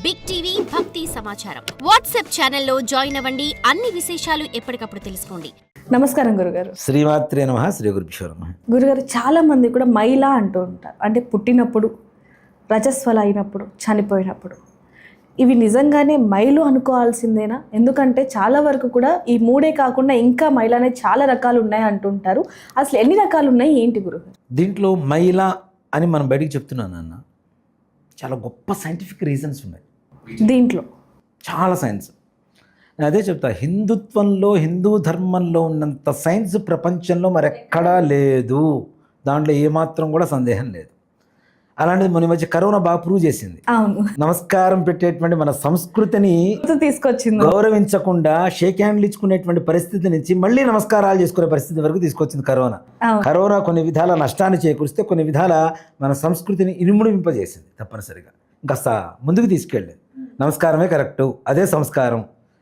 Big TV భక్తి సమాచారం WhatsApp ఛానల్లో జాయిన్ అవ్వండి. అన్ని విశేషాలు ఎప్పటికప్పుడు తెలుసుకోండి. నమస్కారం గురుగారు. శ్రీమాత్రే నమః. శ్రీ గురుభ్యో నమః. గురుగారు, చాలా మంది కూడా మైలా అంటూ ఉంటారు. అంటే పుట్టినప్పుడు, రజస్వల అయినప్పుడు, చనిపోయినప్పుడు. ఇవి నిజంగానే మైలు అనుకోవాల్సిందేనా? ఎందుకంటే చాలా వరకు కూడా ఈ మూడే కాకుండా ఇంకా మైలు అనేది చాలా రకాలు ఉన్నాయి అంటుంటారు. అసలు ఎన్ని రకాలు ఉన్నాయి ఏంటి గురుగారు? దీంట్లో మైల అని మనం బయటికి చెప్తున్నాను అన్న, చాలా గొప్ప సైంటిఫిక్ రీజన్స్ ఉన్నాయి దీంట్లో. చాలా సైన్స్. నేను అదే చెప్తా, హిందుత్వంలో, హిందూ ధర్మంలో ఉన్నంత సైన్స్ ప్రపంచంలో మరెక్కడా లేదు. దాంట్లో ఏమాత్రం కూడా సందేహం లేదు. అలాంటిది మన మధ్య కరోనా బాగా ప్రూవ్ చేసింది. అవును, నమస్కారం పెట్టేటువంటి మన సంస్కృతిని తీసుకొచ్చింది. గౌరవించకుండా షేక్ హ్యాండ్లు ఇచ్చుకునేటువంటి పరిస్థితి నుంచి మళ్ళీ నమస్కారాలు చేసుకునే పరిస్థితి వరకు తీసుకొచ్చింది కరోనా. కరోనా కొన్ని విధాల నష్టాన్ని చేకూరిస్తే, కొన్ని విధాల మన సంస్కృతిని ఇనుముడింపజేసింది. తప్పనిసరిగా ఇంకాస్త ముందుకు తీసుకెళ్ళేది. నమస్కారమే కరెక్టు, అదే సంస్కారం.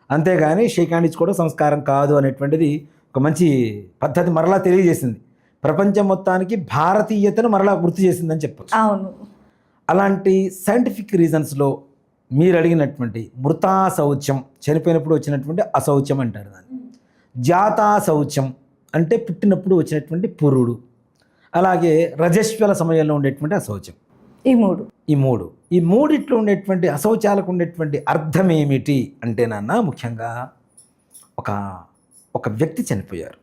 అంతేగాని షేక్ హ్యాండ్ ఇచ్చుకోవడం సంస్కారం కాదు అనేటువంటిది ఒక మంచి పద్ధతి మరలా తెలియజేసింది. ప్రపంచం మొత్తానికి భారతీయతను మరలా గుర్తు చేసిందని చెప్పచ్చు. అవును. అలాంటి సైంటిఫిక్ రీజన్స్లో మీరు అడిగినటువంటి మృతా శౌచ్యం, చనిపోయినప్పుడు వచ్చినటువంటి అశౌచ్యం అంటారు దాన్ని. జాతా శౌచ్యం అంటే పుట్టినప్పుడు వచ్చినటువంటి పురుడు. అలాగే రజస్వల సమయంలో ఉండేటువంటి అశౌచ్యం. ఈ మూడిట్లో ఉండేటువంటి అశౌచాలకు ఉండేటువంటి అర్థం ఏమిటి అంటే నాన్న, ముఖ్యంగా ఒక వ్యక్తి చనిపోయారు.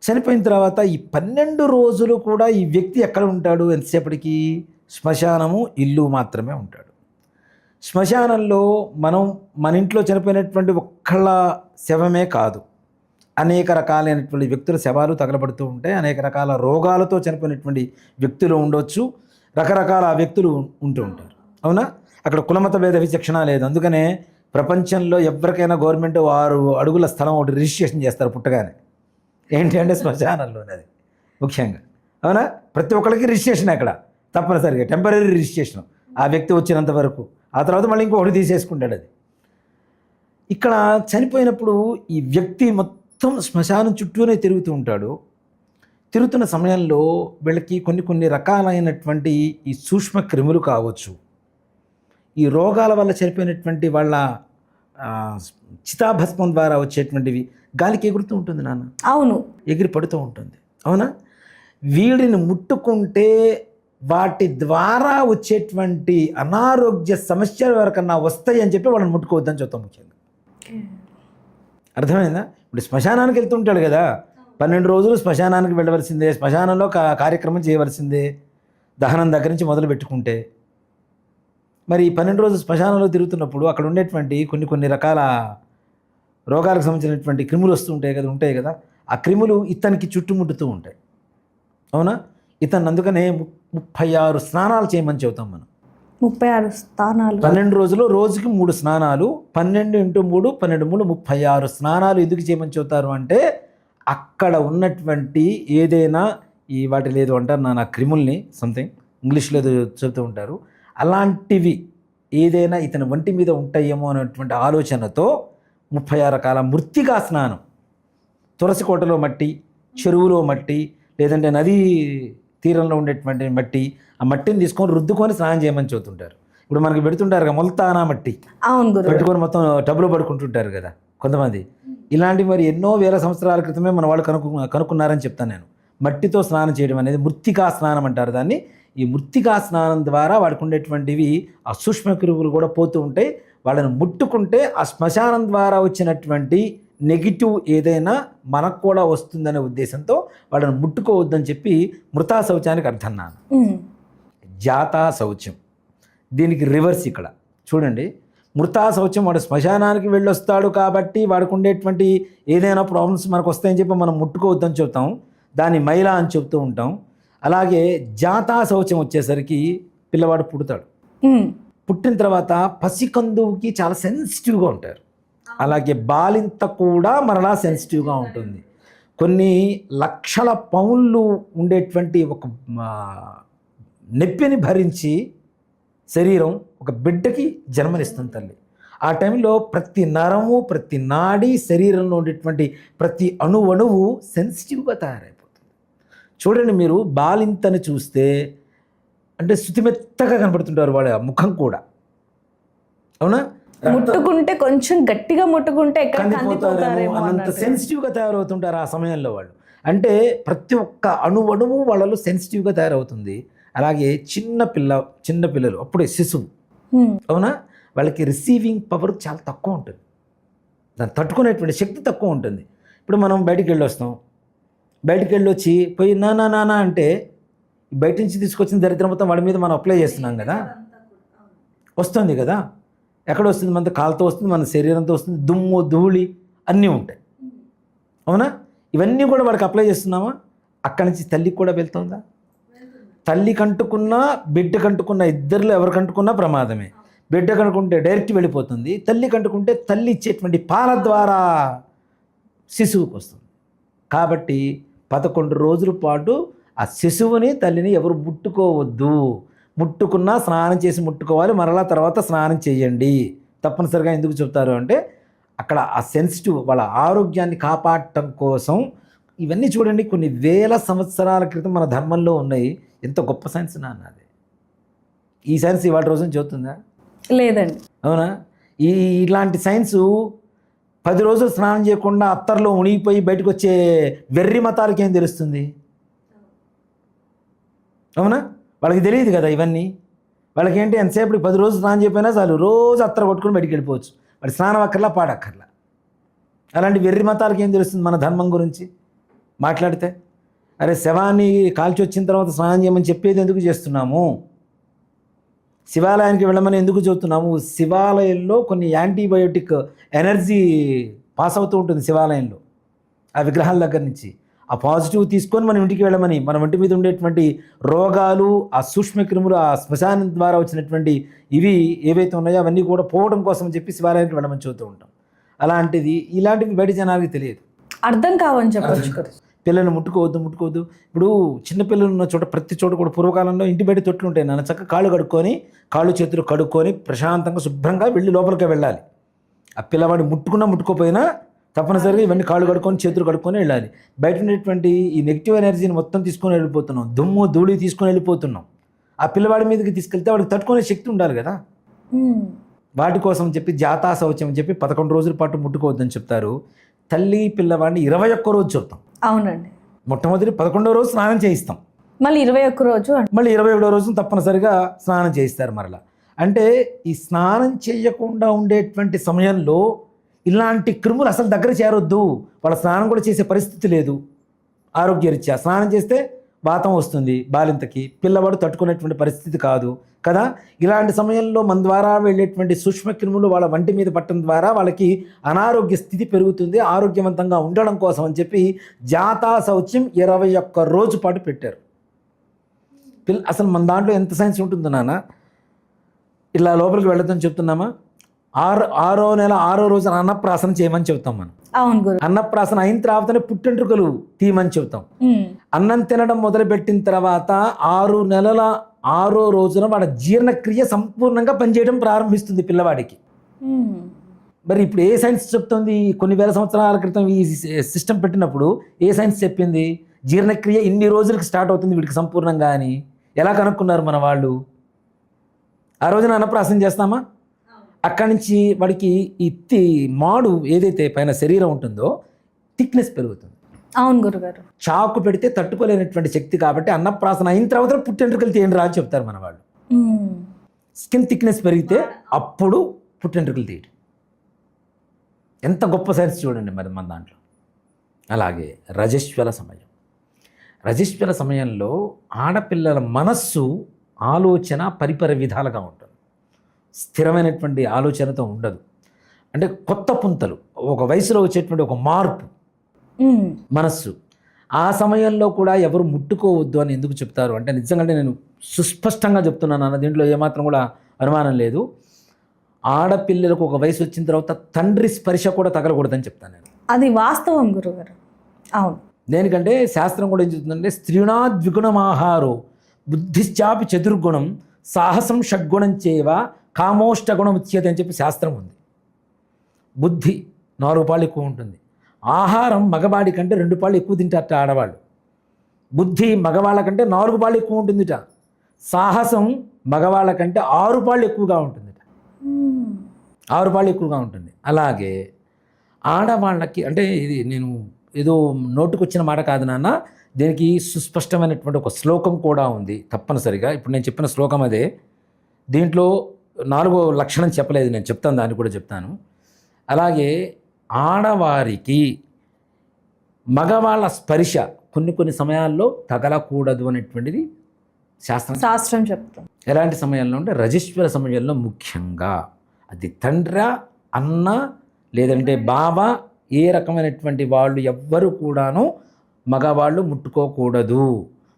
చనిపోయిన తర్వాత ఈ 12 రోజులు కూడా ఈ వ్యక్తి ఎక్కడ ఉంటాడు? ఎంతసేపటికి శ్మశానము, ఇల్లు మాత్రమే ఉంటాడు. శ్మశానంలో మన ఇంట్లో చనిపోయినటువంటి ఒక్కళ్ళ శవమే కాదు, అనేక రకాలైనటువంటి వ్యక్తుల శవాలు తగలబడుతూ ఉంటాయి. అనేక రకాల రోగాలతో చనిపోయినటువంటి వ్యక్తులు ఉండొచ్చు. రకరకాల వ్యక్తులు ఉంటూ ఉంటారు. అవునా? అక్కడ కులమత భేద విచక్షణ లేదు. అందుకనే ప్రపంచంలో ఎవరికైనా గవర్నమెంట్ 6 అడుగుల స్థలం ఒకటి రిజిస్ట్రేషన్ చేస్తారు పుట్టగానే. ఏంటి అంటే శ్మశానంలోనే, అది ముఖ్యంగా. అవునా? ప్రతి ఒక్కరికి రిజిస్ట్రేషన్ అక్కడ తప్పనిసరిగా, టెంపరీ రిజిస్ట్రేషన్ ఆ వ్యక్తి వచ్చినంత వరకు. ఆ తర్వాత మళ్ళీ ఇంకొకటి తీసేసుకుంటాడు. అది ఇక్కడ చనిపోయినప్పుడు ఈ వ్యక్తి మొత్తం శ్మశానం చుట్టూనే తిరుగుతూ ఉంటాడు. తిరుగుతున్న సమయంలో వీళ్ళకి కొన్ని రకాలైనటువంటి ఈ సూక్ష్మ క్రిములు కావచ్చు, ఈ రోగాల వల్ల చనిపోయినటువంటి వాళ్ళ చితాభస్మం ద్వారా వచ్చేటువంటివి గాలికి ఎగురుతూ ఉంటుంది నాన్న. అవును, ఎగిరి పడుతూ ఉంటుంది. అవునా? వీడిని ముట్టుకుంటే వాటి ద్వారా వచ్చేటువంటి అనారోగ్య సమస్యలు ఎవరికన్నా వస్తాయి అని చెప్పి వాళ్ళని ముట్టుకోవద్దని చెప్తాం ముఖ్యంగా. అర్థమైందా? ఇప్పుడు శ్మశానానికి వెళ్తుంటాడు కదా, 12 రోజులు శ్మశానానికి వెళ్ళవలసిందే, శ్మశానంలో కార్యక్రమం చేయవలసిందే, దహనం దగ్గర నుంచి మొదలు పెట్టుకుంటే. మరి 12 రోజులు శ్మశానంలో తిరుగుతున్నప్పుడు అక్కడ ఉండేటువంటి కొన్ని రకాల రోగాలకు సంబంధించినటువంటి క్రిములు ఉంటాయి కదా. ఆ క్రిములు ఇతనికి చుట్టుముట్టుతూ ఉంటాయి. అవునా? ఇతను అందుకనే 36 స్నానాలు చేయమని చెబుతాం మనం. 36 స్నానాలు 12 రోజులు, రోజుకి 3 స్నానాలు. 12 × 3 12 3 36 స్నానాలు ఎందుకు చేయమని చెబుతారు అంటే, అక్కడ ఉన్నటువంటి ఏదైనా వాటి లేదు అంటారు నా క్రిముల్ని, సంథింగ్ ఇంగ్లీష్లో ఏదో చెబుతూ ఉంటారు, అలాంటివి ఏదైనా ఇతని ఒంటి మీద ఉంటాయేమో అనేటువంటి ఆలోచనతో 36 రకాల మృత్తికా స్నానం, తులసి కోటలో మట్టి, చెరువులో మట్టి, లేదంటే నదీ తీరంలో ఉండేటువంటి మట్టి, ఆ మట్టిని తీసుకొని రుద్దుకొని స్నానం చేయమని చెబుతుంటారు. ఇప్పుడు మనకి పెడుతుంటారు కదా ముల్తానా మట్టి, పెట్టుకొని మొత్తం టబ్లో పడుకుంటుంటారు కదా కొంతమంది. ఇలాంటివి మరి ఎన్నో వేల సంవత్సరాల క్రితమే మన వాళ్ళు కనుక్కున్నారని చెప్తాను నేను. మట్టితో స్నానం చేయడం అనేది మృత్తికా స్నానం అంటారు దాన్ని. ఈ మృత్తికా స్నానం ద్వారా వాడికి ఉండేటువంటివి ఆ సూక్ష్మ క్రిములు కూడా పోతూ ఉంటాయి. వాళ్ళని ముట్టుకుంటే ఆ శ్మశానం ద్వారా వచ్చినటువంటి నెగిటివ్ ఏదైనా మనకు కూడా వస్తుందనే ఉద్దేశంతో వాళ్ళని ముట్టుకోవద్దని చెప్పి మృతా శౌచానికి అర్థం నాన్న. జాతా శౌచ్యం దీనికి రివర్స్. ఇక్కడ చూడండి, మృతా శౌచ్యం వాడు శ్మశానానికి వెళ్ళొస్తాడు కాబట్టి వాడికి ఉండేటువంటి ఏదైనా ప్రాబ్లమ్స్ మనకు వస్తాయని చెప్పి మనం ముట్టుకోవద్దని చెప్తాం, దాన్ని మైలా అని చెప్తూ ఉంటాం. అలాగే జాతా శౌచ్యం వచ్చేసరికి పిల్లవాడు పుడతాడు. పుట్టిన తర్వాత పసికందువుకి చాలా సెన్సిటివ్గా ఉంటారు. అలాగే బాలింత కూడా మరలా సెన్సిటివ్గా ఉంటుంది. కొన్ని లక్షల పౌండ్లు ఉండేటువంటి ఒక నొప్పిని భరించి శరీరం ఒక బిడ్డకి జన్మనిస్తుంది తల్లి. ఆ టైంలో ప్రతి నరము, ప్రతి నాడి, శరీరంలో ఉండేటువంటి ప్రతి అణువణువు సెన్సిటివ్గా తయారైపోతుంది. చూడండి, మీరు బాలింతని చూస్తే అంటే శుతిమెత్తగా కనపడుతుంటారు, వాళ్ళ ముఖం కూడా అవునా? ముట్టుకుంటే కొంచెం గట్టిగా ముట్టుకుంటే ఎక్కడ కందిపోతారేమో కందిపోతారేమో అన్నంత అన్నట్టు. సెన్సిటివ్గా తయారవుతుంటారు ఆ సమయంలో వాళ్ళు. అంటే ప్రతి ఒక్క అణువణువు వాళ్ళలో సెన్సిటివ్గా తయారవుతుంది. అలాగే చిన్నపిల్లలు అప్పుడే శిశువు, అవునా, వాళ్ళకి రిసీవింగ్ పవర్ చాలా తక్కువ ఉంటుంది, దాన్ని తట్టుకునేటువంటి శక్తి తక్కువ ఉంటుంది. ఇప్పుడు మనం బయటికి వెళ్ళి వస్తాం, బయటికి వెళ్ళి వచ్చి పోయి నానా అంటే బయట నుంచి తీసుకొచ్చిన దరిద్రం మొత్తం వాడి మీద మనం అప్లై చేస్తున్నాం కదా, వస్తుంది కదా. ఎక్కడ వస్తుంది? మన కాలుతో వస్తుంది, మన శరీరంతో వస్తుంది, దుమ్ము ధూళి అన్నీ ఉంటాయి, అవునా? ఇవన్నీ కూడా వాడికి అప్లై చేస్తున్నామా? అక్కడి నుంచి తల్లికి కూడా వెళ్తుందా? తల్లి కంటుకున్నా బిడ్డ కంటుకున్నా ఇద్దరిలో ఎవరు కంటుకున్నా ప్రమాదమే. బిడ్డ కనుకుంటే డైరెక్ట్ వెళ్ళిపోతుంది, తల్లి కంటుకుంటే తల్లి ఇచ్చేటువంటి పాల ద్వారా శిశువుకి వస్తుంది. కాబట్టి 11 రోజుల పాటు ఆ శిశువుని తల్లిని ఎవరు ముట్టుకోవద్దు. ముట్టుకున్నా స్నానం చేసి ముట్టుకోవాలి, మరలా తర్వాత స్నానం చేయండి తప్పనిసరిగా. ఎందుకు చెప్తారు అంటే అక్కడ ఆ సెన్సిటివ్ వాళ్ళ ఆరోగ్యాన్ని కాపాడటం కోసం. ఇవన్నీ చూడండి, కొన్ని వేల సంవత్సరాల క్రితం మన ధర్మంలో ఉన్నాయి. ఎంత గొప్ప సైన్స్ అన్నది. ఈ సైన్స్ ఇవాళ రోజున చెబుతుందా? లేదండి. అవునా? ఇలాంటి సైన్సు 10 రోజులు స్నానం చేయకుండా అత్తర్లో ఉనిగిపోయి బయటకు వచ్చే వెర్రి మతాలకి ఏం తెలుస్తుంది? అవునా? వాళ్ళకి తెలియదు కదా ఇవన్నీ. వాళ్ళకి ఏంటి, ఎంతసేపు 10 రోజులు స్నానం చేయకపోయినా చాలు, రోజు అత్తర కొట్టుకొని బయటికి వెళ్ళిపోవచ్చు. వాడి స్నానం అక్కర్లా, పాడక్కర్లా. అలాంటి వెర్రి మతాలకి ఏం తెలుస్తుంది మన ధర్మం గురించి మాట్లాడితే? అరే, శవాన్ని కాల్చి వచ్చిన తర్వాత స్నానం చేయమని చెప్పేది ఎందుకు చేస్తున్నాము? శివాలయానికి వెళ్ళమని ఎందుకు చెబుతున్నాము? శివాలయంలో కొన్ని యాంటీబయోటిక్ ఎనర్జీ పాస్ అవుతూ ఉంటుంది శివాలయంలో, ఆ విగ్రహాల దగ్గర నుంచి. ఆ పాజిటివ్ తీసుకొని మనం ఇంటికి వెళ్ళమని, మన ఒంటి మీద ఉండేటువంటి రోగాలు, ఆ సూక్ష్మక్రిములు, ఆ శ్మశానం ద్వారా వచ్చినటువంటి ఇవి ఏవైతే ఉన్నాయో అవన్నీ కూడా పోవడం కోసం చెప్పి శివాలయానికి వెళ్ళమని చెబుతూ ఉంటాం. ఇలాంటివి బయట జనాలకి తెలియదు, అర్థం కావని చెప్పొచ్చు కదా. పిల్లల్ని ముట్టుకోవద్దు. ఇప్పుడు చిన్నపిల్లలు ఉన్న చోట, ప్రతి చోట కూడా పూర్వకాలంలో ఇంటి బయట తొట్లు ఉంటాయి. నాన్న చక్కగా కాళ్ళు చేతులు కడుక్కొని ప్రశాంతంగా శుభ్రంగా వెళ్ళి లోపలికి వెళ్ళాలి. ఆ పిల్లవాడిని ముట్టుకోపోయినా తప్పనిసరిగా ఇవన్నీ కాళ్ళు కడుక్కొని చేతులు కడుక్కొని వెళ్ళాలి. బయట ఉండేటువంటి ఈ నెగిటివ్ ఎనర్జీని మొత్తం తీసుకొని వెళ్ళిపోతున్నాం, దుమ్ము ధూళి తీసుకొని వెళ్ళిపోతున్నాం. ఆ పిల్లవాడి మీదకి తీసుకెళ్తే వాడికి తట్టుకునే శక్తి ఉండాలి కదా. వాటి కోసం చెప్పి జాతా శౌచం అని చెప్పి 11 రోజుల పాటు ముట్టుకోవద్దని చెప్తారు. తల్లి పిల్లవాడిని 21 రోజు చెప్తాం. అవునండి. మొట్టమొదటి 11వ రోజు స్నానం చేయిస్తాం, మళ్ళీ 21 రోజు, మళ్ళీ 21వ రోజు తప్పనిసరిగా స్నానం చేయిస్తారు మరలా. అంటే ఈ స్నానం చేయకుండా ఉండేటువంటి సమయంలో ఇలాంటి క్రిములు అసలు దగ్గర చేరొద్దు. వాళ్ళ స్నానం కూడా చేసే పరిస్థితి లేదు ఆరోగ్యరీత్యా. స్నానం చేస్తే వాతం వస్తుంది బాలింతకి, పిల్లవాడు తట్టుకునేటువంటి పరిస్థితి కాదు కదా. ఇలాంటి సమయంలో మన ద్వారా వెళ్ళేటువంటి సూక్ష్మక్రిములు వాళ్ళ వంటి మీద పట్టడం ద్వారా వాళ్ళకి అనారోగ్య స్థితి పెరుగుతుంది. ఆరోగ్యవంతంగా ఉండడం కోసం అని చెప్పి జాతా శౌచ్యం 21 రోజు పాటు పెట్టారు. అసలు మన దాంట్లో ఎంత సైన్స్ ఉంటుందో నాన్న. ఇలా లోపలికి వెళ్ళొద్దని చెప్తున్నామా? 6వ నెల 6వ రోజున అన్నప్రాసన చేయమని చెబుతాం మనం. అవును గురు. అన్నప్రాసన అయిన తర్వాతనే పుట్టెంట్రుకలు తీయమని చెబుతాం. అన్నం తినడం మొదలుపెట్టిన తర్వాత 6 నెలల 6వ రోజున వాడి జీర్ణక్రియ సంపూర్ణంగా పనిచేయడం ప్రారంభిస్తుంది పిల్లవాడికి. మరి ఇప్పుడు ఏ సైన్స్ చెప్తుంది? కొన్ని వేల సంవత్సరాల క్రితం ఈ సిస్టమ్ పెట్టినప్పుడు ఏ సైన్స్ చెప్పింది? జీర్ణక్రియ ఇన్ని రోజులకి స్టార్ట్ అవుతుంది వీడికి సంపూర్ణంగా అని ఎలా కనుక్కున్నారు మన వాళ్ళు? ఆ రోజున అన్నప్రాసన చేస్తామా? అక్కడి నుంచి వాడికి ఈ మాడు ఏదైతే పైన శరీరం ఉంటుందో థిక్నెస్ పెరుగుతుంది. అవును గురుగారు. చాకు పెడితే తట్టుకోలేనటువంటి శక్తి. కాబట్టి అన్నప్రాసన అయిన తర్వాత పుట్టెంట్రుకలు తీయండి రా అని చెప్తారు మన వాళ్ళు. స్కిన్ థిక్నెస్ పెరిగితే అప్పుడు పుట్టెంట్రుకలు తీయడం. ఎంత గొప్ప సైన్స్ చూడండి మరి మన దాంట్లో. అలాగే రజస్వల సమయంలో ఆడపిల్లల మనస్సు ఆలోచన పరిపర విధాలుగా ఉంటుంది. స్థిరమైనటువంటి ఆలోచనతో ఉండదు. అంటే కొత్త పుంతలు, ఒక వయసులో వచ్చేటువంటి ఒక మార్పు మనస్సు. ఆ సమయంలో కూడా ఎవరు ముట్టుకోవద్దు అని ఎందుకు చెప్తారు అంటే, నిజంగా నేను సుస్పష్టంగా చెప్తున్నాను అన్న, దీంట్లో ఏమాత్రం కూడా అనుమానం లేదు. ఆడపిల్లలకు ఒక వయసు వచ్చిన తర్వాత తండ్రి స్పర్శ కూడా తగలకూడదని చెప్తాను నేను. అది వాస్తవం గురుగారు. అవును. దేనికంటే శాస్త్రం కూడా ఏం చెప్తుందంటే, స్త్రీణాద్విగుణమాహారో బుద్ధిశ్చాపి చతుర్గుణం సాహసం షడ్గుణం చేవ కామోష్టగుణం ఉచ్యతే అని చెప్పి శాస్త్రం ఉంది. బుద్ధి 4 పాళ్ళు ఎక్కువ ఉంటుంది. ఆహారం మగవాడి కంటే 2 పాళ్ళు ఎక్కువ తింటారట ఆడవాళ్ళు. బుద్ధి మగవాళ్ళ కంటే 4 పాళ్ళు ఎక్కువ ఉంటుందిట. సాహసం మగవాళ్ళ కంటే 6 పాళ్ళు ఎక్కువగా ఉంటుందిట. 6 పాళ్ళు ఎక్కువగా ఉంటుంది. అలాగే ఆడవాళ్ళకి అంటే ఇది నేను ఏదో నోటుకొచ్చిన మాట కాదు నాన్న, దీనికి సుస్పష్టమైనటువంటి ఒక శ్లోకం కూడా ఉంది తప్పనిసరిగా. ఇప్పుడు నేను చెప్పిన శ్లోకం అదే. దీంట్లో 4వ లక్షణం చెప్పలేదు, నేను చెప్తాను, దాన్ని కూడా చెప్తాను. అలాగే ఆడవారికి మగవాళ్ళ స్పర్శ కొన్ని సమయాల్లో తగలకూడదు అనేటువంటిది శాస్త్రం చెప్తాం. ఎలాంటి సమయంలో అంటే రజస్వర సమయంలో ముఖ్యంగా. అది తండ్రి, అన్న, లేదంటే బావ, ఏ రకమైనటువంటి వాళ్ళు ఎవ్వరు కూడాను మగవాళ్ళు ముట్టుకోకూడదు.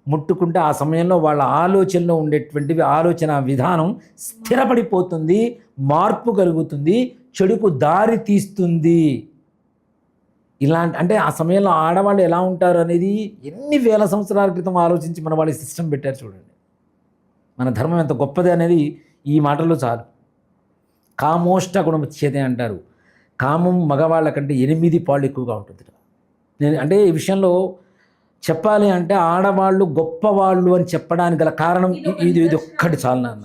ముట్టుకుంటే ఆ సమయంలో వాళ్ళ ఆలోచనలో ఉండేటువంటివి ఆలోచన విధానం స్థిరపడిపోతుంది, మార్పు కలుగుతుంది, చెడుకు దారి తీస్తుంది. ఇలాంటి అంటే ఆ సమయంలో ఆడవాళ్ళు ఎలా ఉంటారు అనేది ఎన్ని వేల సంవత్సరాల క్రితం ఆలోచించి మన వాళ్ళ సిస్టమ్ పెట్టారు చూడండి. మన ధర్మం ఎంత గొప్పది అనేది ఈ మాటల్లో చాలు. కామోష్ట గుణముచ్చేదే అంటారు. కామం మగవాళ్ళ కంటే 8 పాళ్ళు ఎక్కువగా ఉంటుంది. నేను అంటే ఈ విషయంలో చెప్పాలి అంటే ఆడవాళ్ళు గొప్పవాళ్ళు అని చెప్పడానికి గల కారణం ఇది ఒక్కటి చాలు నాన్న.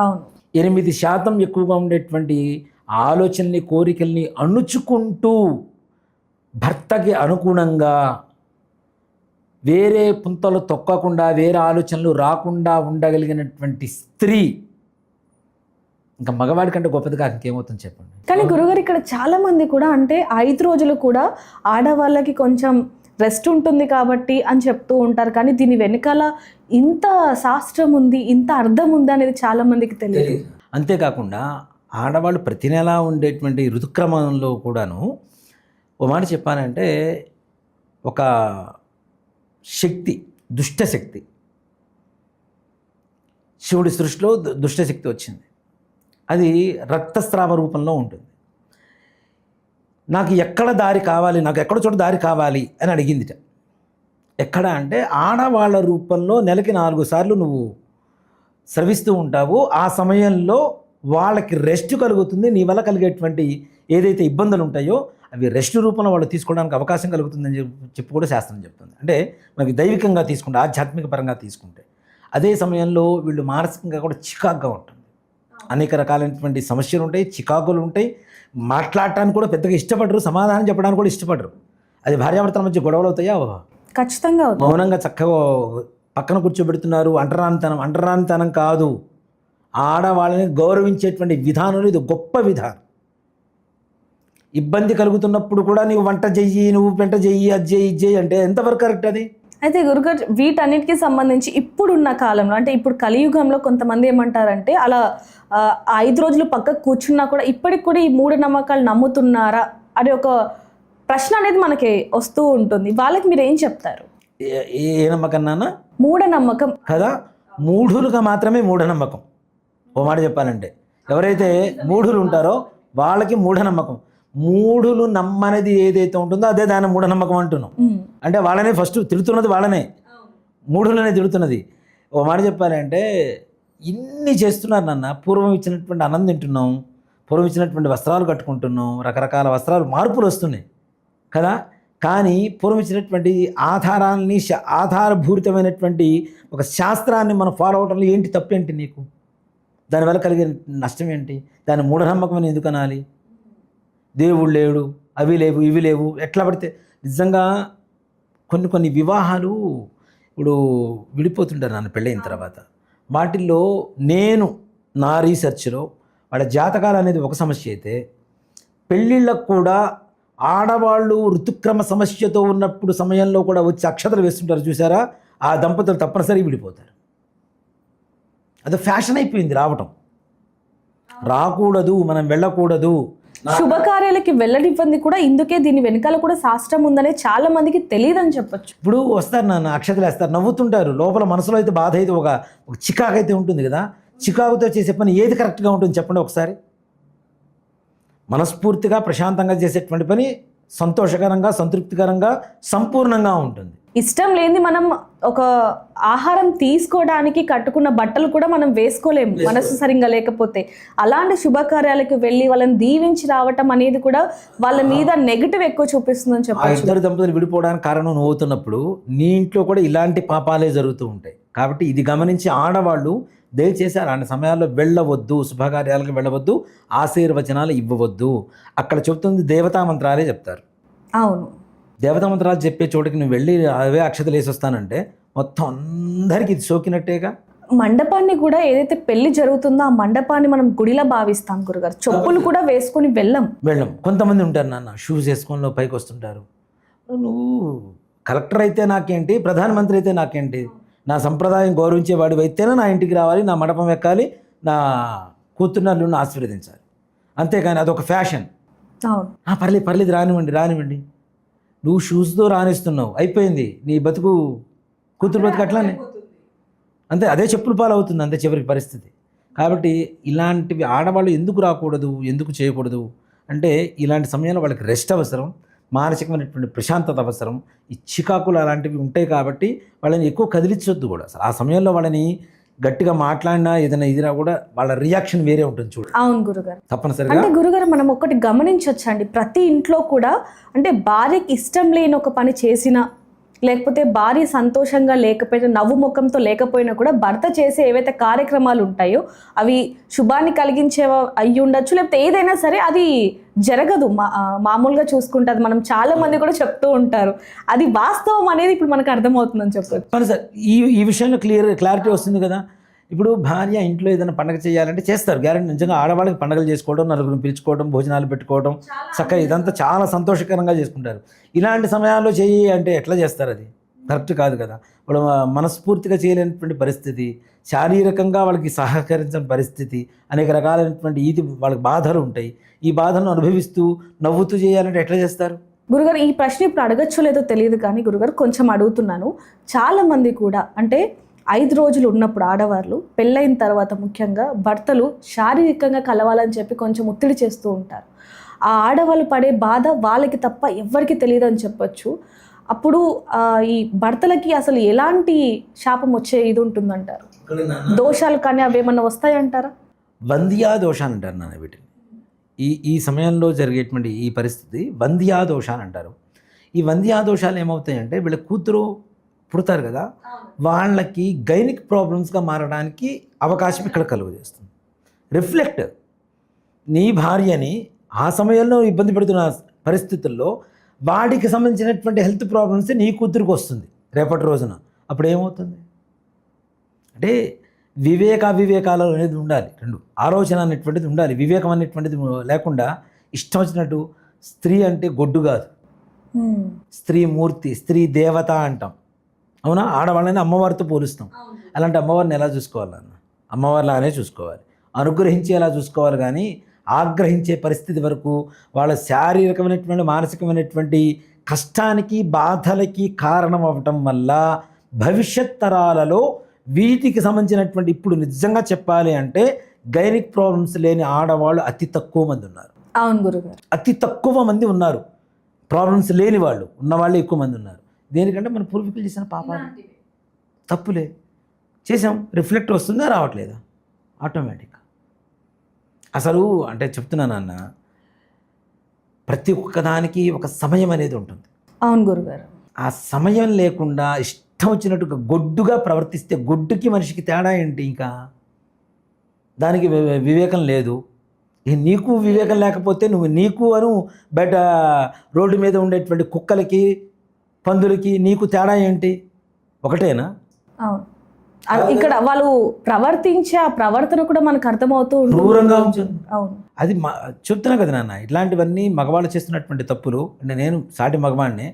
అవును, 8% ఎక్కువగా ఉండేటువంటి ఆలోచనని, కోరికల్ని అణుచుకుంటూ భర్తకి అనుగుణంగా వేరే పుంతలు తొక్కకుండా, వేరే ఆలోచనలు రాకుండా ఉండగలిగినటువంటి స్త్రీ ఇంకా మగవాడి కంటే గొప్పది కాక ఇంకేమవుతుంది చెప్పండి. కానీ గురుగారు ఇక్కడ చాలా మంది కూడా అంటే 5 రోజులు కూడా ఆడవాళ్ళకి కొంచెం రెస్ట్ ఉంటుంది కాబట్టి అని చెప్తూ ఉంటారు. కానీ దీని వెనకాల ఇంత శాస్త్రం ఉంది, ఇంత అర్థం ఉంది అనేది చాలా మందికి తెలియదు. అంతేకాకుండా ఆడవాళ్ళు ప్రతి నెలా ఉండేటువంటి ఋతుక్రమంలో కూడాను ఓ మాట చెప్పానంటే ఒక శక్తి, దుష్టశక్తి, శివుడి సృష్టిలో దుష్టశక్తి వచ్చింది. అది రక్తస్రావ రూపంలో ఉంటుంది. నాకు ఎక్కడ దారి కావాలి, నాకు ఎక్కడ చోట దారి కావాలి అని అడిగిందిట. ఎక్కడ అంటే ఆడవాళ్ళ రూపంలో నెలకి 4 సార్లు నువ్వు స్రవిస్తూ ఉంటావు. ఆ సమయంలో వాళ్ళకి రెస్ట్ కలుగుతుంది. నీ వల్ల కలిగేటువంటి ఏదైతే ఇబ్బందులు ఉంటాయో అవి రెస్ట్ రూపంలో వాళ్ళు తీసుకోవడానికి అవకాశం కలుగుతుందని చెప్పి కూడా శాస్త్రం చెప్తుంది. అంటే మనకి దైవికంగా తీసుకుంటే, ఆధ్యాత్మిక పరంగా తీసుకుంటే. అదే సమయంలో వీళ్ళు మానసికంగా కూడా చికాకుగా ఉంటుంది. అనేక రకాలైనటువంటి సమస్యలు ఉంటాయి, చికాకులు ఉంటాయి. మాట్లాడటానికి కూడా పెద్దగా ఇష్టపడరు, సమాధానం చెప్పడానికి కూడా ఇష్టపడరు. అది భార్యాభర్తల మధ్య గొడవలు అవుతాయా? ఖచ్చితంగా మౌనంగా చక్కగా పక్కన కూర్చోబెడుతున్నారు. అంటరానితనం కాదు, ఆడవాళ్ళని గౌరవించేటువంటి విధానం ఇది గొప్ప విధానం. ఇబ్బంది కలుగుతున్నప్పుడు కూడా నువ్వు వంట చెయ్యి, నువ్వు పెంట చెయ్యి, అది చెయ్యి, ఇది చెయ్యి అంటే ఎంతవరకు కరెక్ట్ అది? అయితే గురుగారు వీటన్నిటికీ సంబంధించి ఇప్పుడున్న కాలంలో అంటే ఇప్పుడు కలియుగంలో కొంతమంది ఏమంటారంటే అలా 5 రోజులు పక్కకు కూర్చున్నా కూడా ఇప్పటికి కూడా ఈ మూఢనమ్మకాలు నమ్ముతున్నారా అనే ఒక ప్రశ్న అనేది మనకి వస్తూ ఉంటుంది. వాళ్ళకి మీరు ఏం చెప్తారు? ఏ నమ్మకం నాన్న? మూఢనమ్మకం కదా. మూఢులుగా మాత్రమే మూఢనమ్మకం. ఓ మాట చెప్పాలంటే ఎవరైతే మూఢులు ఉంటారో వాళ్ళకి మూఢనమ్మకం. మూఢులు నమ్మనేది ఏదైతే ఉంటుందో అదే దాని మూఢనమ్మకం అంటున్నాం. అంటే వాళ్ళనే ఫస్ట్ తిడుతున్నది, వాళ్ళనే మూఢులనే తిడుతున్నది. ఓ మాట చెప్పాలంటే ఇన్ని చేస్తున్నారు నాన్న. పూర్వం ఇచ్చినటువంటి అన్నం తింటున్నాం, పూర్వం ఇచ్చినటువంటి వస్త్రాలు కట్టుకుంటున్నాం, రకరకాల వస్త్రాలు మార్పులు వస్తున్నాయి కదా. కానీ పూర్వం ఇచ్చినటువంటి ఆధారభూరితమైనటువంటి ఒక శాస్త్రాన్ని మనం ఫాలో అవడంలో ఏంటి తప్పేంటి నీకు? దానివల్ల కలిగే నష్టం ఏంటి? దాని మూఢనమ్మకం అని ఎందుకు అనాలి? దేవుడు లేడు, అవి లేవు, ఇవి లేవు, ఎట్లా పడితే. నిజంగా కొన్ని వివాహాలు ఇప్పుడు విడిపోతుంటారు నన్ను పెళ్ళైన తర్వాత. వాటిల్లో నేను నా రీసెర్చ్లో వాళ్ళ జాతకాలు అనేది ఒక సమస్య అయితే, పెళ్ళిళ్ళకు కూడా ఆడవాళ్ళు ఋతుక్రమ సమస్యతో ఉన్నప్పుడు సమయంలో కూడా వచ్చి అక్షతలు వేస్తుంటారు చూసారా, ఆ దంపతులు తప్పనిసరిగా విడిపోతారు. అది ఫ్యాషన్ అయిపోయింది రావటం. రాకూడదు, మనం వెళ్ళకూడదు. శుభకార్యాలకి వెళ్ళనివ్వంది కూడా ఇందుకే. దీని వెనకాల కూడా శాస్త్రం ఉందనే చాలా మందికి తెలియదని చెప్పొచ్చు. ఇప్పుడు వస్తారు నాన్న, అక్షతలు వేస్తారు, నవ్వుతుంటారు. లోపల మనసులో అయితే బాధ అయితే ఒక చికాకు అయితే ఉంటుంది కదా. చికాకుతో చేసే పని ఏది కరెక్ట్గా ఉంటుంది చెప్పండి ఒకసారి? మనస్ఫూర్తిగా ప్రశాంతంగా చేసేటువంటి పని సంతోషకరంగా, సంతృప్తికరంగా, సంపూర్ణంగా ఉంటుంది. ఇష్టం లేని మనం ఒక ఆహారం తీసుకోవడానికి కట్టుకున్న బట్టలు కూడా మనం వేసుకోలేము మనసు సరిగ్గా లేకపోతే. అలాంటి శుభకార్యాలకు వెళ్ళి వాళ్ళని దీవించి రావటం అనేది కూడా వాళ్ళ మీద నెగిటివ్ ఎక్కువ చూపిస్తుందని చెప్పచ్చు. ఇద్దరు దంపతులు విడిపోవడానికి కారణం నువ్వు అవుతున్నప్పుడు నీ ఇంట్లో కూడా ఇలాంటి పాపాలే జరుగుతూ ఉంటాయి. కాబట్టి ఇది గమనించి ఆడవాళ్ళు దయచేసి అలాంటి సమయాల్లో వెళ్ళవద్దు, శుభకార్యాలకు వెళ్ళవద్దు, ఆశీర్వచనాలు ఇవ్వవద్దు. అక్కడ చెప్తుంది దేవతా మంత్రాలే చెప్తారు. అవును, దేవతా మంత్రాలు చెప్పే చోటుకి నువ్వు వెళ్ళి అవే అక్షతలు వేసి వస్తానంటే మొత్తం అందరికీ ఇది సోకినట్టేగా. మండపాన్ని కూడా ఏదైతే పెళ్లి జరుగుతుందో ఆ మండపాన్ని మనం గుడిలా భావిస్తాం గురుగారు. చెప్పులు కూడా వేసుకుని వెళ్ళం. కొంతమంది ఉంటారు నాన్న, షూస్ వేసుకొని పైకి వస్తుంటారు. నువ్వు కలెక్టర్ అయితే నాకేంటి, ప్రధానమంత్రి అయితే నాకేంటి, నా సంప్రదాయం గౌరవించేవాడు అయితేనే నా ఇంటికి రావాలి, నా మండపం ఎక్కాలి, నా కూతుర్నల్లుని ఆశీర్వదించాలి. అంతేకాని అదొక ఫ్యాషన్. అవును, పర్లేదు రానివ్వండి. నువ్వు షూస్తో రానిస్తున్నావు, అయిపోయింది నీ బతుకు, కూతురు బతుకు అట్లానే అంతే, అదే చెప్పులు పాలు అవుతుంది అంతే చివరికి పరిస్థితి. కాబట్టి ఇలాంటివి ఆడవాళ్ళు ఎందుకు రాకూడదు, ఎందుకు చేయకూడదు అంటే ఇలాంటి సమయంలో వాళ్ళకి రెస్ట్ అవసరం, మానసికమైనటువంటి ప్రశాంతత అవసరం. ఈ చికాకులు అలాంటివి ఉంటాయి కాబట్టి వాళ్ళని ఎక్కువ కదిలించొద్దు కూడా. అసలు ఆ సమయంలో వాళ్ళని గట్టిగా మాట్లాడినా ఏదైనా ఇదినా కూడా వాళ్ళ రియాక్షన్ వేరే ఉంటుంది చూడు. అవును గురుగారు, తప్పనిసరిగా. అంటే గురుగారు మనం ఒకటి గమనించవచ్చండి, ప్రతి ఇంట్లో కూడా అంటే భార్యకి ఇష్టం లేని ఒక పని చేసినా, లేకపోతే భార్య సంతోషంగా లేకపోయినా, నవ్వు ముఖంతో లేకపోయినా కూడా భర్త చేసే ఏవైతే కార్యక్రమాలు ఉంటాయో అవి శుభాన్ని కలిగించేవా అయ్యి ఉండొచ్చు, లేకపోతే ఏదైనా సరే అది జరగదు. మామూలుగా చూసుకుంటే అది మనం చాలా మంది కూడా చెప్తూ ఉంటారు. అది వాస్తవం అనేది ఇప్పుడు మనకు అర్థమవుతుందని చెప్పొచ్చు. సార్ ఈ విషయంలో క్లారిటీ వస్తుంది కదా. ఇప్పుడు భార్య ఇంట్లో ఏదైనా పండగ చేయాలంటే చేస్తారు, గ్యారెంటీ. నిజంగా ఆడవాళ్ళకి పండుగలు చేసుకోవడం, నలుగురిని పిలుచుకోవడం, భోజనాలు పెట్టుకోవడం, చక్కగా ఇదంతా చాలా సంతోషకరంగా చేసుకుంటారు. ఇలాంటి సమయాల్లో చెయ్యి అంటే ఎట్లా చేస్తారు? అది కరెక్ట్ కాదు కదా. వాళ్ళు మనస్ఫూర్తిగా చేయలేనటువంటి పరిస్థితి, శారీరకంగా వాళ్ళకి సహకరించిన పరిస్థితి, అనేక రకాలైనటువంటి వాళ్ళకి బాధలు ఉంటాయి. ఈ బాధలను అనుభవిస్తూ నవ్వుతూ చేయాలంటే ఎట్లా చేస్తారు? గురుగారు, ఈ ప్రశ్న ఇప్పుడు అడగచ్చో లేదో తెలియదు కానీ గురుగారు కొంచెం అడుగుతున్నాను. చాలామంది కూడా అంటే 5 రోజులు ఉన్నప్పుడు ఆడవాళ్ళు పెళ్ళైన తర్వాత ముఖ్యంగా భర్తలు శారీరకంగా కలవాలని చెప్పి కొంచెం ఒత్తిడి చేస్తూ ఉంటారు. ఆ ఆడవాళ్ళు పడే బాధ వాళ్ళకి తప్ప ఎవ్వరికి తెలియదు అని చెప్పొచ్చు. అప్పుడు ఈ భర్తలకి అసలు ఎలాంటి శాపం వచ్చే ఇది ఉంటుందంటారు? దోషాలు కానీ అవి ఏమన్నా వస్తాయంటారా? వంద్యా దోషాలు అంటారు నాన్న వీటిని. ఈ సమయంలో జరిగేటువంటి ఈ పరిస్థితి వంద్యా దోషాలు అంటారు. ఈ వంద్యా దోషాలు ఏమవుతాయంటే వీళ్ళ కూతురు పుడతారు కదా, వాళ్ళకి గైనిక్ ప్రాబ్లమ్స్గా మారడానికి అవకాశం ఇక్కడ కలుగజేస్తుంది. రిఫ్లెక్ట్ నీ భార్యని ఆ సమయంలో ఇబ్బంది పెడుతున్న పరిస్థితుల్లో వాడికి సంబంధించినటువంటి హెల్త్ ప్రాబ్లమ్స్ నీ కూతురికి వస్తుంది రేపటి రోజున. అప్పుడు ఏమవుతుంది అంటే వివేకాలు అనేది ఉండాలి, రెండు ఆలోచన అనేటువంటిది ఉండాలి. వివేకం అనేటువంటిది లేకుండా ఇష్టం వచ్చినట్టు. స్త్రీ అంటే గొడ్డు కాదు, స్త్రీ మూర్తి, స్త్రీ దేవత అంటాం, అవునా? ఆడవాళ్ళని అమ్మవారితో పోలుస్తాం. అలాంటి అమ్మవారిని ఎలా చూసుకోవాలన్న? అమ్మవారిలాగానే చూసుకోవాలి, అనుగ్రహించి ఎలా చూసుకోవాలి. కానీ ఆగ్రహించే పరిస్థితి వరకు వాళ్ళ శారీరకమైనటువంటి మానసికమైనటువంటి కష్టానికి బాధలకి కారణం అవ్వటం వల్ల భవిష్యత్ తరాలలో వీటికి సంబంధించినటువంటి, ఇప్పుడు నిజంగా చెప్పాలి అంటే గైనిక్ ప్రాబ్లమ్స్ లేని ఆడవాళ్ళు అతి తక్కువ మంది ఉన్నారు. అవును గురుగారు, అతి తక్కువ మంది ఉన్నారు. ప్రాబ్లమ్స్ లేని వాళ్ళు ఉన్నవాళ్ళు ఎక్కువ మంది ఉన్నారు. దేనికంటే మన పూర్వీకులు చేసిన పాపాలు, తప్పులే చేసాం. రిఫ్లెక్ట్ వస్తుందా రావట్లేదా? ఆటోమేటిక్గా. అసలు అంటే చెప్తున్నాను అన్న, ప్రతి ఒక్కదానికి ఒక సమయం అనేది ఉంటుంది. అవును గురుగారు. ఆ సమయం లేకుండా ఇష్టం వచ్చినట్టుగా గొడ్డుగా ప్రవర్తిస్తే గొడ్డుకి మనిషికి తేడా ఏంటి? ఇంకా దానికి వివేకం లేదు. నీకు వివేకం లేకపోతే నీకు బయట రోడ్డు మీద ఉండేటువంటి కుక్కలకి, పందులకి నీకు తేడా ఏంటి? ఒకటేనా? అవును, ఇక్కడ వాళ్ళు ప్రవర్తించే ఆ ప్రవర్తన కూడా మనకు అర్థమవుతూ క్రూరంగా ఉంటుంది. అవును, అది చెప్తున్నా కదా నాన్న, ఇట్లాంటివన్నీ మగవాళ్ళు చేస్తున్నటువంటి తప్పులు. అంటే నేను సాటి మగవాడినే.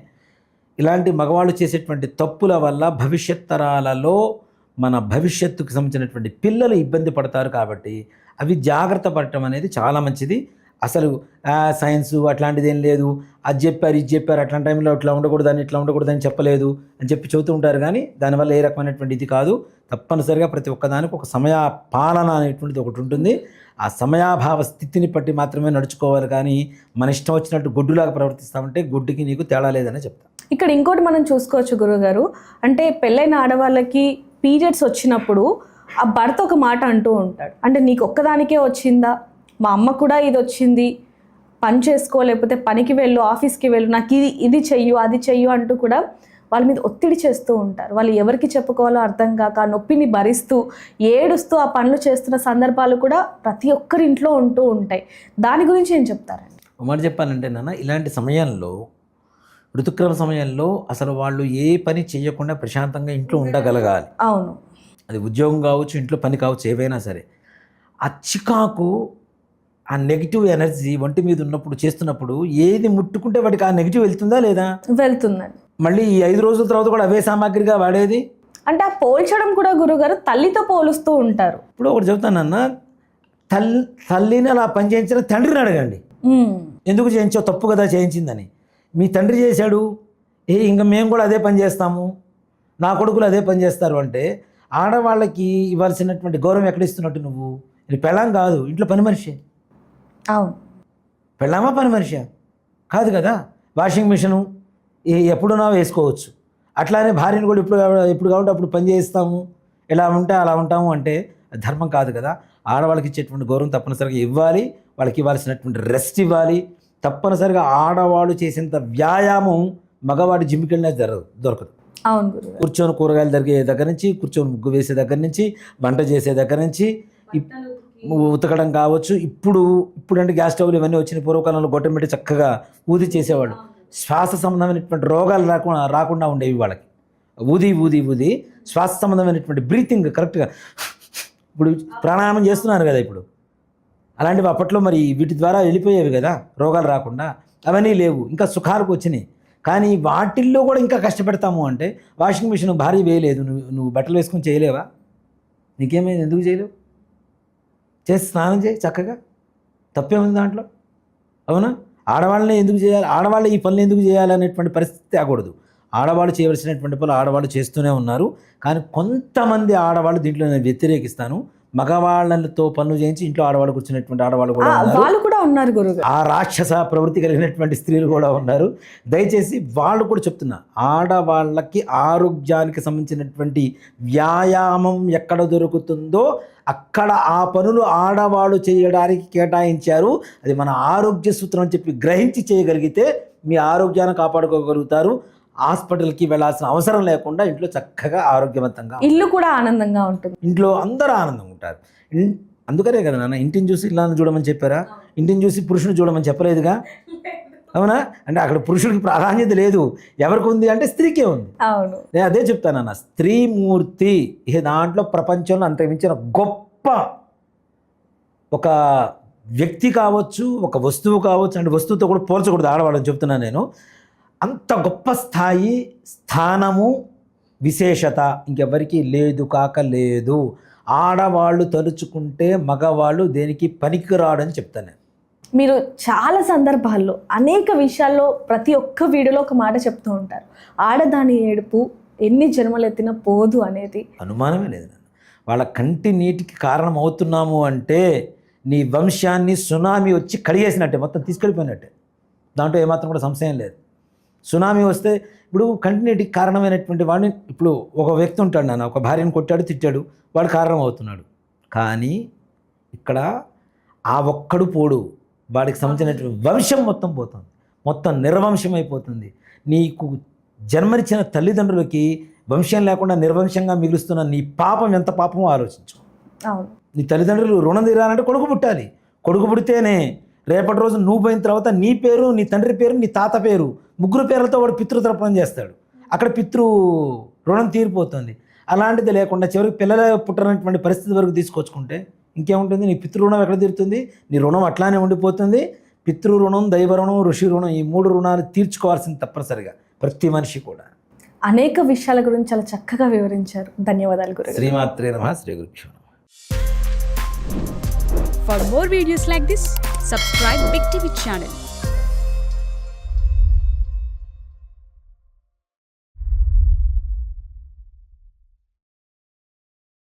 ఇలాంటి మగవాళ్ళు చేసేటువంటి తప్పుల వల్ల భవిష్యత్ తరాలలో మన భవిష్యత్తుకు సంబంధించినటువంటి పిల్లలు ఇబ్బంది పడతారు. కాబట్టి అవి జాగ్రత్త పడటం అనేది చాలా మంచిది. అసలు సైన్సు అట్లాంటిది ఏం లేదు, అది చెప్పారు ఇది చెప్పారు, అట్లాంటి టైంలో ఇట్లా ఉండకూడదని ఇట్లా ఉండకూడదని చెప్పలేదు అని చెప్పి చెబుతూ ఉంటారు. కానీ దానివల్ల ఏ రకమైనటువంటి ఇది కాదు. తప్పనిసరిగా ప్రతి ఒక్కదానికి ఒక సమయ పాలన అనేటువంటిది ఒకటి ఉంటుంది. ఆ సమయాభావ స్థితిని బట్టి మాత్రమే నడుచుకోవాలి. కానీ మన ఇష్టం వచ్చినట్టు గొడ్డులాగా ప్రవర్తిస్తామంటే గుడ్డుకి నీకు తేడా లేదని చెప్తాను. ఇక్కడ ఇంకోటి మనం చూసుకోవచ్చు గురుగారు, అంటే పెళ్ళైన ఆడవాళ్ళకి పీరియడ్స్ వచ్చినప్పుడు ఆ భర్త ఒక మాట అంటూ ఉంటాడు, అంటే నీకు ఒక్కదానికే వచ్చిందా, మా అమ్మ కూడా ఇది వచ్చింది, పని చేసుకో, లేకపోతే పనికి వెళ్ళు, ఆఫీస్కి వెళ్ళు, నాకు ఇది చెయ్యు అది చెయ్యు అంటూ కూడా వాళ్ళ మీద ఒత్తిడి చేస్తూ ఉంటారు. వాళ్ళు ఎవరికి చెప్పుకోవాలో అర్థం కాక ఆ నొప్పిని భరిస్తూ ఏడుస్తూ ఆ పనులు చేస్తున్న సందర్భాలు కూడా ప్రతి ఒక్కరి ఇంట్లో ఉంటూ ఉంటాయి. దాని గురించి ఏం చెప్తారండి? ఒక మాట చెప్పాలంటే నాన్న, ఇలాంటి సమయంలో ఋతుక్రమ సమయంలో అసలు వాళ్ళు ఏ పని చేయకుండా ప్రశాంతంగా ఇంట్లో ఉండగలగాలి. అవును, అది ఉద్యోగం కావచ్చు, ఇంట్లో పని కావచ్చు, ఏవైనా సరే ఆ చికాకు, ఆ నెగిటివ్ ఎనర్జీ ఒంటి మీద ఉన్నప్పుడు చేస్తున్నప్పుడు ఏది ముట్టుకుంటే వాడికి ఆ నెగిటివ్ వెళ్తుందా లేదా? వెళ్తుందండి. మళ్ళీ ఈ 5 రోజుల తర్వాత కూడా అవే సామాగ్రిగా వాడేది. అంటే ఆ పోల్చడం కూడా గురుగారు తల్లితో పోలుస్తూ ఉంటారు. ఇప్పుడు ఒకటి చెప్తానన్న, తల్లిని అలా పని చేయించిన తండ్రిని అడగండి, ఎందుకు చేయించావు, తప్పు కదా చేయించిందని. మీ తండ్రి చేశాడు, ఇంకా మేము కూడా అదే పని చేస్తాము, నా కొడుకులు అదే పని చేస్తారు అంటే ఆడవాళ్ళకి ఇవ్వాల్సినటువంటి గౌరవం ఎక్కడ ఇస్తున్నట్టు నువ్వు? ఇది పెళ్ళాం కాదు, ఇంట్లో పని మనిషి. అవును, పెళ్ళామా పని మనిషి కాదు కదా. వాషింగ్ మిషను ఎప్పుడున్నా వేసుకోవచ్చు, అట్లానే భార్యను కూడా ఇప్పుడు కాబట్టి అప్పుడు పని చేయిస్తాము, ఇలా ఉంటే అలా ఉంటాము అంటే ధర్మం కాదు కదా. ఆడవాళ్ళకి ఇచ్చేటువంటి గౌరవం తప్పనిసరిగా ఇవ్వాలి, వాళ్ళకి ఇవ్వాల్సినటువంటి రెస్ట్ ఇవ్వాలి. తప్పనిసరిగా ఆడవాళ్ళు చేసేంత వ్యాయామం మగవాడి జిమ్కి వెళ్ళినా దొరకదు. అవును గురుగారు. కూర్చొని కూరగాయలు తరిగే దగ్గర నుంచి, కూర్చొని ముగ్గు వేసే దగ్గర నుంచి, వంట చేసే దగ్గర నుంచి, ఉతకడం కావచ్చు. ఇప్పుడు అంటే గ్యాస్ స్టవ్లు ఇవన్నీ వచ్చిన పూర్వకాలంలో గొట్టం పెట్టి చక్కగా ఊది చేసేవాళ్ళు. శ్వాస సంబంధమైనటువంటి రోగాలు రాకుండా ఉండేవి వాళ్ళకి. ఊది శ్వాస సంబంధమైనటువంటి బ్రీతింగ్ కరెక్ట్గా. ఇప్పుడు ప్రాణాయామం చేస్తున్నారు కదా ఇప్పుడు, అలాంటివి అప్పట్లో మరి వీటి ద్వారా వెళ్ళిపోయేవి కదా రోగాలు రాకుండా. అవన్నీ లేవు, ఇంకా సుఖాలకు వచ్చినాయి. కానీ వాటిల్లో కూడా ఇంకా కష్టపెడతాము అంటే వాషింగ్ మిషన్ భారీ వేయలేదు, నువ్వు బట్టలు వేసుకొని చేయలేవా? నీకేమైంది, ఎందుకు చేయలేవు? చేసి స్నానం చేయి చక్కగా, తప్పేముంది దాంట్లో? అవునా? ఆడవాళ్ళని ఎందుకు చేయాలి, ఆడవాళ్ళు ఈ పనులు ఎందుకు చేయాలి అనేటువంటి పరిస్థితి తేకూడదు. ఆడవాళ్ళు చేయవలసినటువంటి పనులు ఆడవాళ్ళు చేస్తూనే ఉన్నారు. కానీ కొంతమంది ఆడవాళ్ళు దీంట్లో నేను వ్యతిరేకిస్తాను. మగవాళ్ళతో పనులు చేయించి ఇంట్లో ఆడవాళ్ళు కూర్చున్నటువంటి ఆడవాళ్ళు కూడా వాళ్ళు కూడా ఉన్నారు గురుగారు. ఆ రాక్షస ప్రవృత్తి కలిగినటువంటి స్త్రీలు కూడా ఉన్నారు. దయచేసి వాళ్ళు కూడా చెప్తున్నా, ఆడవాళ్ళకి ఆరోగ్యానికి సంబంధించినటువంటి వ్యాయామం ఎక్కడ దొరుకుతుందో అక్కడ ఆ పనులు ఆడవాళ్ళు చేయడానికి కేటాయించారు. అది మన ఆరోగ్య సూత్రం అని చెప్పి గ్రహించి చేయగలిగితే మీ ఆరోగ్యాన్ని కాపాడుకోగలుగుతారు. హాస్పిటల్కి వెళ్ళాల్సిన అవసరం లేకుండా ఇంట్లో చక్కగా ఆరోగ్యవంతంగా, ఇల్లు కూడా ఆనందంగా ఉంటుంది, ఇంట్లో అందరూ ఆనందంగా ఉంటారు. అందుకనే కదా నాన్న ఇంటిని చూసి ఇల్లాన్ని చూడమని చెప్పారా? ఇంటిని చూసి పురుషుని చూడమని చెప్పలేదుగా, అవునా? అంటే అక్కడ పురుషుడికి ప్రాధాన్యత లేదు, ఎవరికి ఉంది అంటే స్త్రీకే ఉంది. అవును, నేను అదే చెప్తానన్న, స్త్రీమూర్తి ఇక దాంట్లో ప్రపంచంలో అంతమించిన గొప్ప ఒక వ్యక్తి కావచ్చు, ఒక వస్తువు కావచ్చు. అంటే వస్తువుతో కూడా పోల్చకూడదు ఆడవాళ్ళని చెప్తున్నాను నేను. అంత గొప్ప స్థాయి, స్థానము, విశేషత ఇంకెవరికి లేదు కాక లేదు. ఆడవాళ్ళు తలుచుకుంటే మగవాళ్ళు దేనికి పనికిరాడని చెప్తాను నేను. మీరు చాలా సందర్భాల్లో అనేక విషయాల్లో ప్రతి ఒక్క వీడియోలో ఒక మాట చెప్తూ ఉంటారు, ఆడదాని ఏడుపు ఎన్ని జన్మలు ఎత్తినా పోదు అనేది. అనుమానమే లేదు. వాళ్ళ కంటి నీటికి కారణం అవుతున్నాము అంటే నీ వంశాన్ని సునామీ వచ్చి కడిగేసినట్టే, మొత్తం తీసుకెళ్ళిపోయినట్టే. దాంట్లో ఏమాత్రం కూడా సంశయం లేదు. సునామీ వస్తే ఇప్పుడు కంటిన్యూటీకి కారణమైనటువంటి వాడిని, ఇప్పుడు ఒక వ్యక్తి ఉంటాడు నాన్న, ఒక భార్యను కొట్టాడు, తిట్టాడు, వాడు కారణం అవుతున్నాడు. కానీ ఇక్కడ ఆ ఒక్కడు పోడు, వాడికి సంబంధించినటువంటి వంశం మొత్తం పోతుంది, మొత్తం నిర్వంశం అయిపోతుంది. నీకు జన్మనిచ్చిన తల్లిదండ్రులకి వంశం లేకుండా నిర్వంశంగా మిగులుస్తున్న నీ పాపం ఎంత పాపమో ఆలోచించు. అవును, నీ తల్లిదండ్రులు రుణం తీరాలంటే కొడుకు పుట్టాలి. కొడుకు పుడితేనే రేపటి రోజు నువ్వు పోయిన తర్వాత నీ పేరు, నీ తండ్రి పేరు, నీ తాత పేరు, ముగ్గురు పేర్లతో వాడు పితృతర్పణం చేస్తాడు. అక్కడ పితృ రుణం తీరిపోతుంది. అలాంటిది లేకుండా చివరికి పిల్లల పుట్టనటువంటి పరిస్థితి వరకు తీసుకొచ్చుకుంటే ఇంకేముంటుంది? నీ పితృ రుణం ఎక్కడ తీరుతుంది? నీ రుణం అట్లానే ఉండిపోతుంది. పితృ రుణం, దైవ రుణం, ఋషి రుణం, ఈ 3 రుణాలు తీర్చుకోవాల్సింది తప్పనిసరిగా ప్రతి మనిషి కూడా. అనేక విషయాల గురించి చాలా చక్కగా వివరించారు. ధన్యవాదాలు గురుగారు. శ్రీమాత్రే నమః. శ్రీ గురుభ్యో నమః. For more videos like this, subscribe Big TV channel.